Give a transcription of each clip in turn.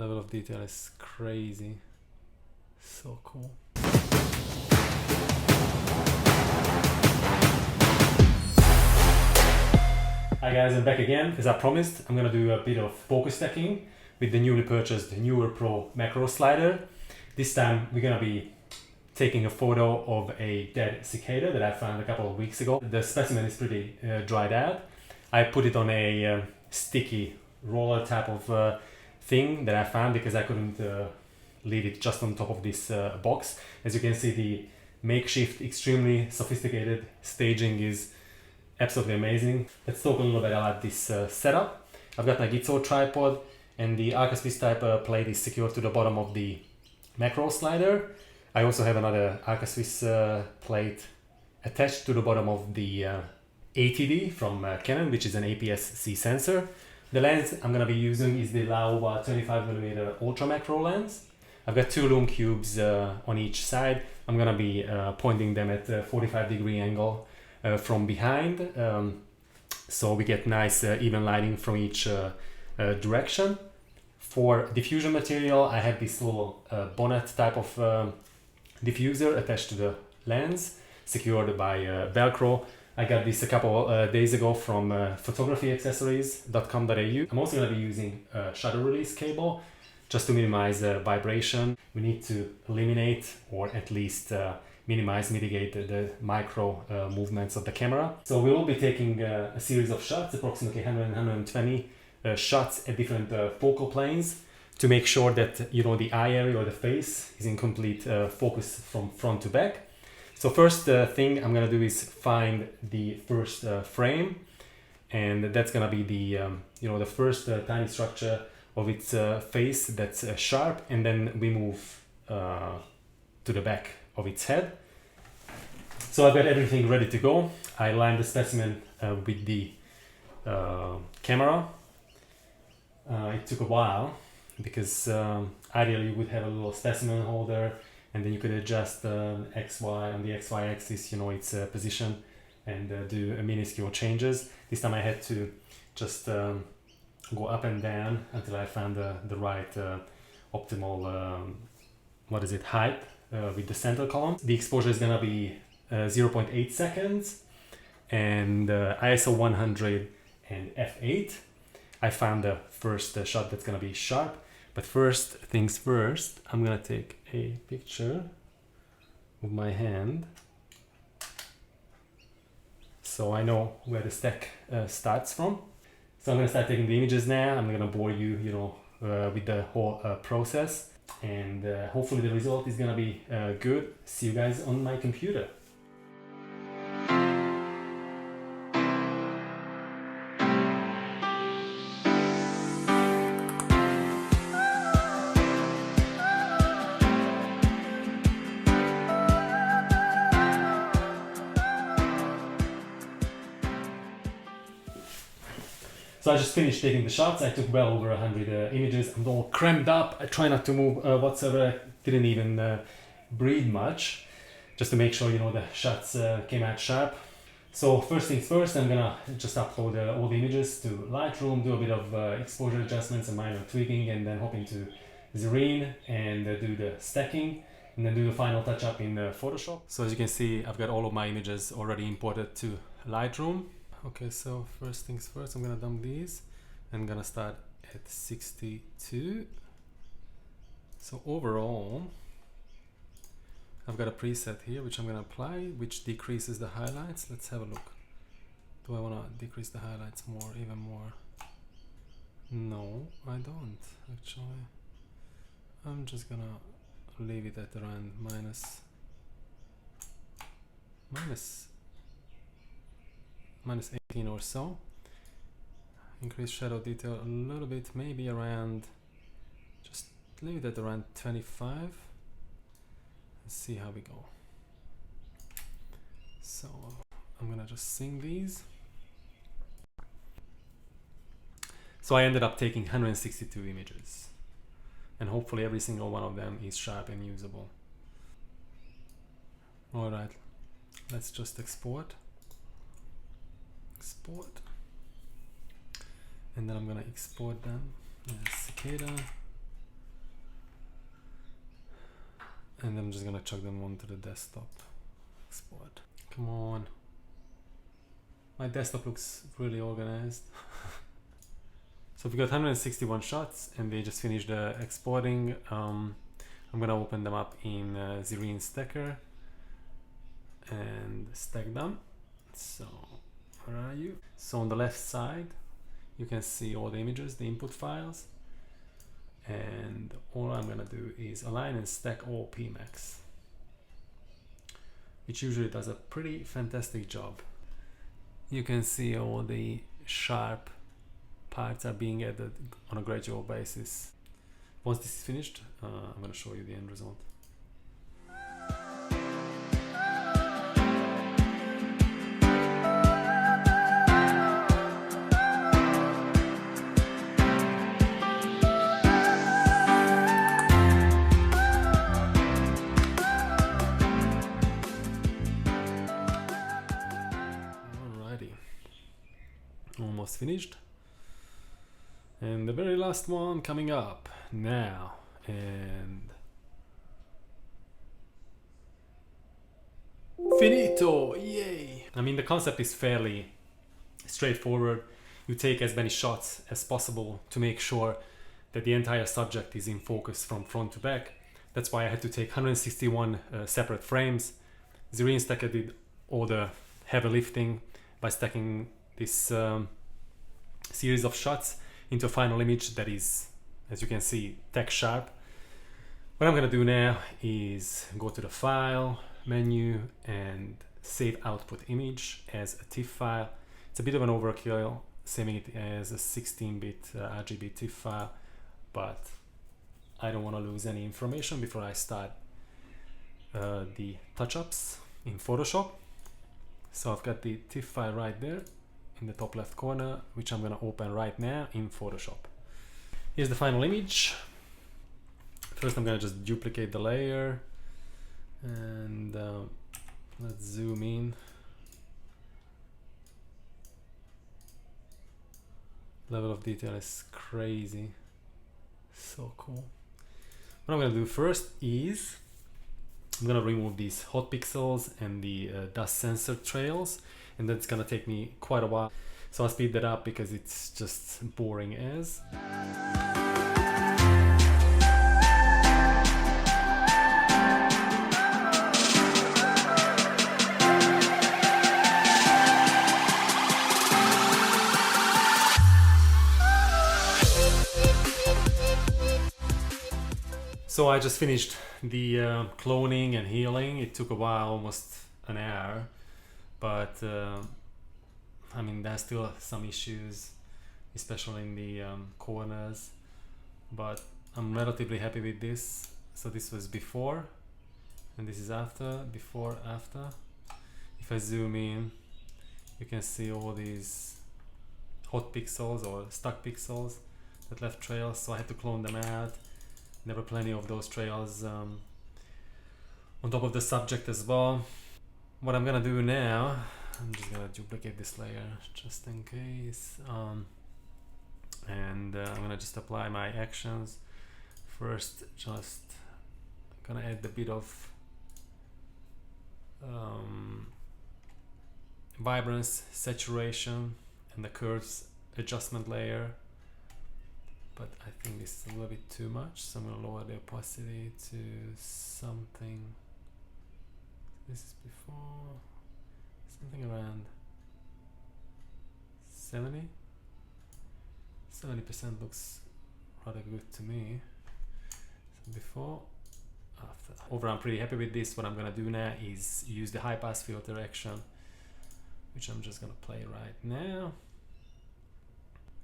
Level of detail is crazy. So cool. Hi guys, I'm back again. As I promised, I'm gonna do a bit of focus stacking with the newly purchased Neewer Pro macro slider. This time we're gonna be taking a photo of a dead cicada that I found a couple of weeks ago. The specimen is pretty dried out. I put it on a sticky roller type of thing that I found because I couldn't leave it just on top of this box. As you can see, the makeshift, extremely sophisticated staging is absolutely amazing. Let's talk a little bit about this setup. I've got my Gitzo tripod, and the arca Swiss type plate is secured to the bottom of the macro slider. I also have another arca Swiss plate attached to the bottom of the ATD from Canon, which is an APS-C sensor. The lens I'm going to be using is the Laowa25mm ultra macro lens. I've got two Lumecubes on each side. I'm going to be pointing them at a 45-degree angle from behind, so we get nice even lighting from each direction. For diffusion material, I have this little Bonnet type of diffuser attached to the lens, secured by Velcro. I got this a couple days ago from photography-accessories.com.au. I'm also going to be using a shutter release cable just to minimize vibration. We need to eliminate, or at least mitigate the micro movements of the camera. So we will be taking a series of shots, approximately 100 and 120 shots at different focal planes, to make sure that the eye area or the face is in complete focus from front to back. So first thing I'm gonna do is find the first frame, and that's gonna be the the first tiny structure of its face that's sharp, and then we move to the back of its head. So I've got everything ready to go. I lined the specimen with the camera. It took a while because ideally you would have a little specimen holder, and then you could adjust XY on the XY axis, its position, and do minuscule changes. This time I had to just go up and down until I found the right optimal height with the center column. The exposure is gonna be 0.8 seconds and ISO 100 and f8. I found the first shot that's gonna be sharp, but first things first, I'm gonna take a picture with my hand so I know where the stack starts from. So I'm gonna start taking the images now. I'm gonna bore you, with the whole process, and hopefully the result is gonna be good. See you guys on my computer. So I just finished taking the shots. I took well over 100 images. I'm all crammed up. I try not to move whatsoever. I didn't even breathe much, just to make sure the shots came out sharp. So first things first, I'm gonna just upload all the images to Lightroom, do a bit of exposure adjustments and minor tweaking, and then hop into Zerene and do the stacking, and then do the final touch up in Photoshop. So as you can see, I've got all of my images already imported to Lightroom. Okay, so first things first, I'm gonna dump these. I'm gonna start at 62. So overall, I've got a preset here which I'm gonna apply, which decreases the highlights. Let's have a look. Do I wanna decrease the highlights even more? No, I don't actually. I'm just gonna leave it at around minus 18 or so. Increase shadow detail a little bit, maybe around, just leave it at around 25. Let's see how we go. So I'm gonna just sync these. So I ended up taking 162 images, and hopefully every single one of them is sharp and usable. Alright, let's just export, and then I'm gonna export them as cicada. And I'm just gonna chuck them onto the desktop. Export. Come on. My desktop looks really organized. So we got 161 shots and they just finished exporting. I'm gonna open them up in Zerene Stacker and stack them. So where are you? So on the left side you can see all the images, the input files, and all I'm gonna do is align and stack all PMax, which usually does a pretty fantastic job. You can see all the sharp parts are being added on a gradual basis. Once this is finished, I'm going to show you the end result. Almost finished, and the very last one coming up now, and finito, yay! I mean, the concept is fairly straightforward. You take as many shots as possible to make sure that the entire subject is in focus from front to back. That's why I had to take 161 separate frames. Zerene Stacker did all the heavy lifting by stacking this series of shots into a final image that is, as you can see, tech sharp. What I'm gonna do now is go to the file menu and save output image as a TIFF file. It's a bit of an overkill saving it as a 16-bit RGB TIFF file, but I don't want to lose any information before I start the touch-ups in Photoshop. So I've got the TIFF file right there in the top left corner, which I'm going to open right now in Photoshop. Here's the final image. First I'm going to just duplicate the layer and let's zoom in. Level of detail is crazy. So cool. What I'm going to do first is I'm going to remove these hot pixels and the dust sensor trails, and that's going to take me quite a while. So I'll speed that up because it's just boring as. So I just finished the cloning and healing. It took a while, almost an hour, but I mean, there's still some issues, especially in the corners, but I'm relatively happy with this. So this was before and this is after, before, after. If I zoom in, you can see all these hot pixels or stuck pixels that left trails, so I had to clone them out. There were plenty of those trails on top of the subject as well. What I'm gonna do now, I'm just gonna duplicate this layer just in case, and I'm gonna just apply my actions. First, just gonna add a bit of vibrance, saturation, and the curves adjustment layer. But I think this is a little bit too much, so I'm going to lower the opacity to something. This is before, something around 70. 70% looks rather good to me. So before, after. Overall, I'm pretty happy with this. What I'm going to do now is use the high pass filter action, which I'm just going to play right now.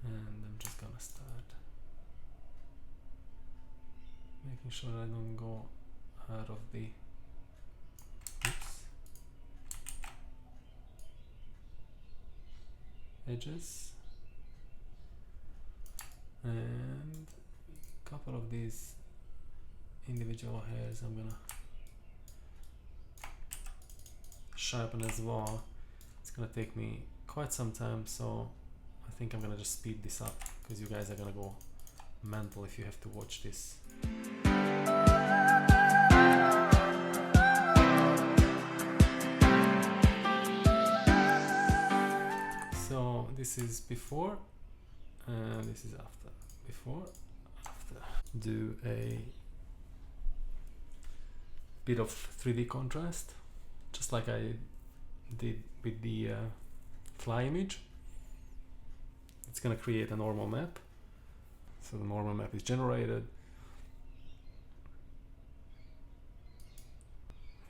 And I'm just going to start making sure I don't go out of the edges, and a couple of these individual hairs I'm gonna sharpen as well. It's gonna take me quite some time, so I think I'm gonna just speed this up because you guys are gonna go mental if you have to watch this. this is before and this is after. Before, after. Do a bit of 3D contrast, just like I did with the fly image. It's gonna create a normal map. So the normal map is generated.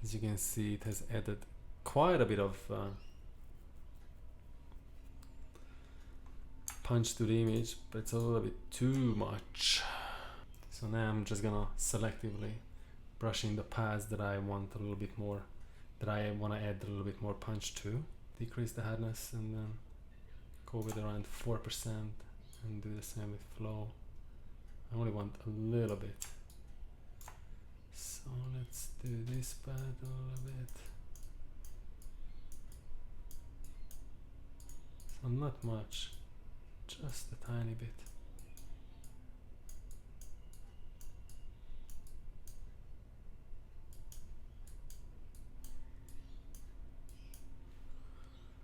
As you can see, it has added quite a bit of punch to the image, but it's a little bit too much. So now I'm just gonna selectively brush in the paths that I want a little bit more, that I want to add a little bit more punch to. Decrease the hardness and then go with around 4% and do the same with flow. I only want a little bit. So let's do this part a little bit. So not much, just a tiny bit.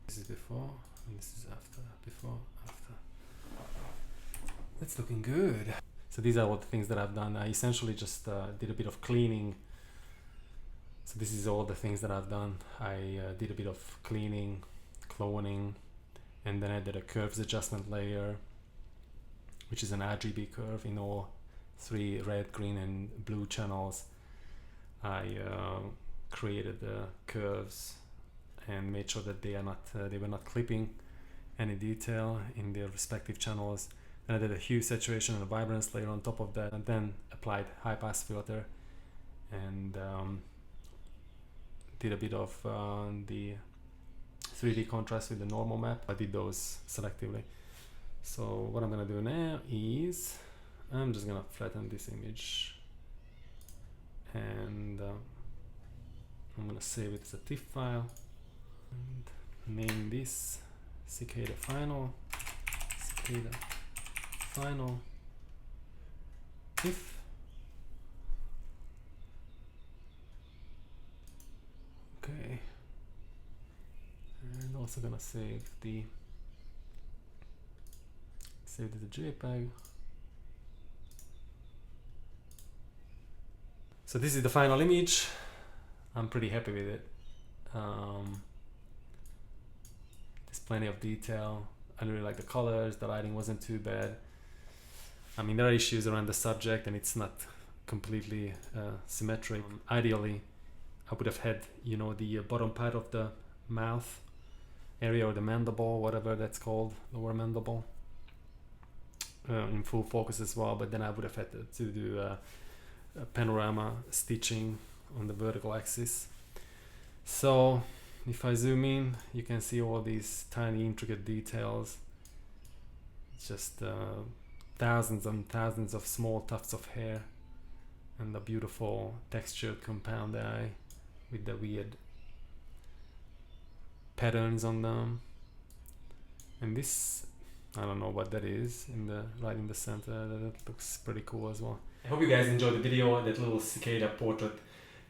This is before and this is after. Before, after. That's looking good. So these are all the things that I've done. I essentially just did a bit of cleaning. So this is all the things that I've done. I did a bit of cleaning, cloning, and then I did a curves adjustment layer, which is an RGB curve in all 3 red, green, and blue channels. I created the curves and made sure that they were not clipping any detail in their respective channels. And I did a hue, saturation, and a vibrance layer on top of that, and then applied high pass filter and did a bit of the 3D contrast with the normal map. I did those selectively. So what I'm gonna do now is I'm just gonna flatten this image and I'm gonna save it as a TIFF file and name this cicada final, cicada final TIFF. Okay, and also gonna save it as a JPEG. So this is the final image. I'm pretty happy with it. There's plenty of detail. I really like the colors. The lighting wasn't too bad. I mean, there are issues around the subject and it's not completely symmetric. Ideally, I would have had, you know, the bottom part of the mouth area or the mandible, whatever that's called, lower mandible, in full focus as well. But then I would have had to do a panorama stitching on the vertical axis. So if I zoom in, you can see all these tiny intricate details. It's just thousands and thousands of small tufts of hair and the beautiful textured compound eye with the weird patterns on them. And this, I don't know what that is right in the center. That looks pretty cool as well. I hope you guys enjoyed the video. That little cicada portrait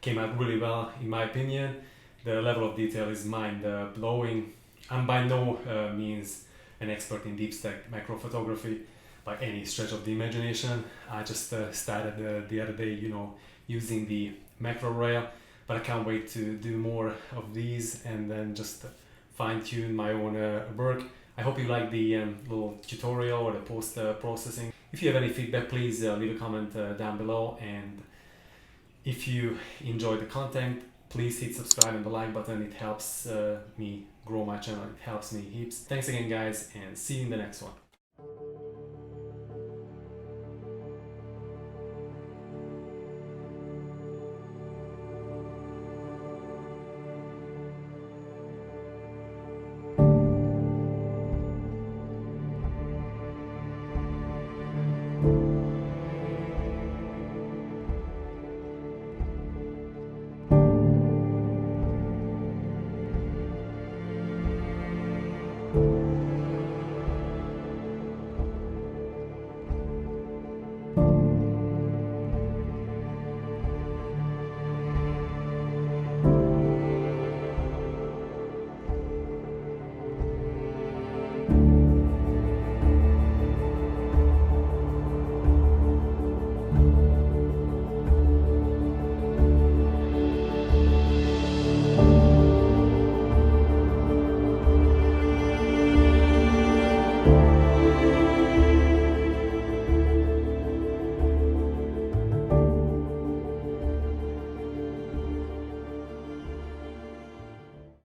came out really well in my opinion. The level of detail is mind-blowing. I'm by no means an expert in deep stack macro photography by any stretch of the imagination. I just started the other day, you know, using the macro rail, but I can't wait to do more of these and then just fine-tune my own work. I hope you like the little tutorial or the post-processing. If you have any feedback, please leave a comment down below, and if you enjoy the content, please hit subscribe and the like button. It helps me grow my channel. It helps me heaps. Thanks again, guys, and see you in the next one.